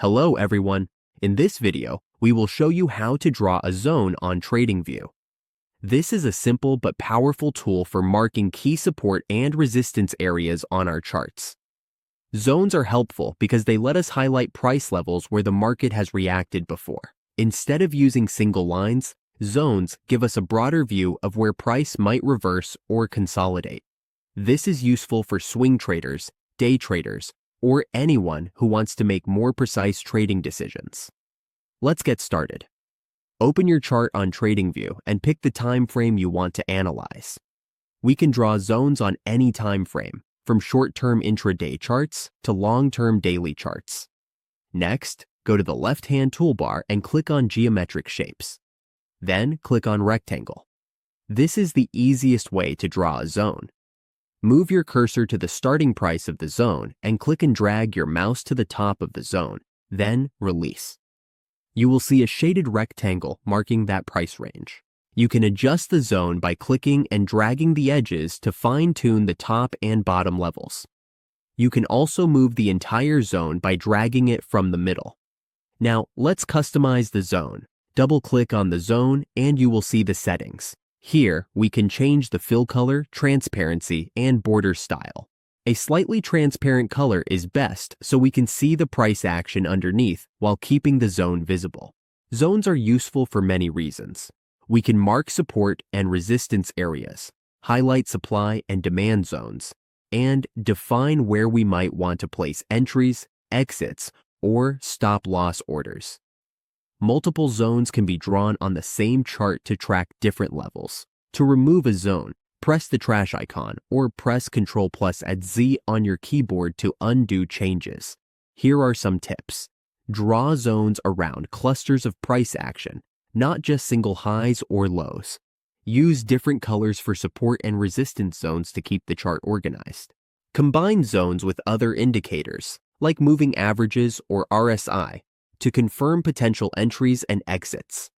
Hello everyone. In this video, we will show you how to draw a zone on Tradingview. This is a simple but powerful tool for marking key support and resistance areas on our charts. Zones are helpful because they let us highlight price levels where the market has reacted before. Instead of using single lines, zones give us a broader view of where price might reverse or consolidate. This is useful for swing traders, day traders, or anyone who wants to make more precise trading decisions. Let's get started. Open your chart on Tradingview and pick the time frame you want to analyze. We can draw zones on any time frame, from short-term intraday charts to long-term daily charts. Next, go to the left-hand toolbar and click on Geometric Shapes. Then click on Rectangle. This is the easiest way to draw a zone. Move your cursor to the starting price of the zone and click and drag your mouse to the top of the zone, then release. You will see a shaded rectangle marking that price range. You can adjust the zone by clicking and dragging the edges to fine-tune the top and bottom levels. You can also move the entire zone by dragging it from the middle. Now, let's customize the zone. Double-click on the zone and you will see the settings. Here, we can change the fill color, transparency, and border style. A slightly transparent color is best so we can see the price action underneath while keeping the zone visible. Zones are useful for many reasons. We can mark support and resistance areas, highlight supply and demand zones, and define where we might want to place entries, exits, or stop-loss orders. Multiple zones can be drawn on the same chart to track different levels. To remove a zone, press the trash icon or press Ctrl+Z on your keyboard to undo changes. Here are some tips. Draw zones around clusters of price action, not just single highs or lows. Use different colors for support and resistance zones to keep the chart organized. Combine zones with other indicators, like moving averages or RSI, to confirm potential entries and exits.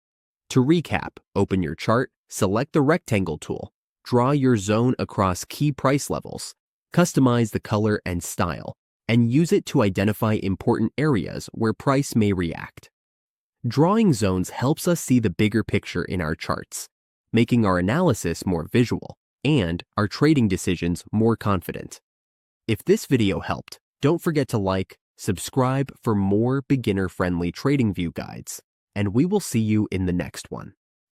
To recap, open your chart, select the rectangle tool, draw your zone across key price levels, customize the color and style, and use it to identify important areas where price may react. Drawing zones helps us see the bigger picture in our charts, making our analysis more visual and our trading decisions more confident. If this video helped, don't forget to like, subscribe for more beginner-friendly TradingView guides, and we will see you in the next one.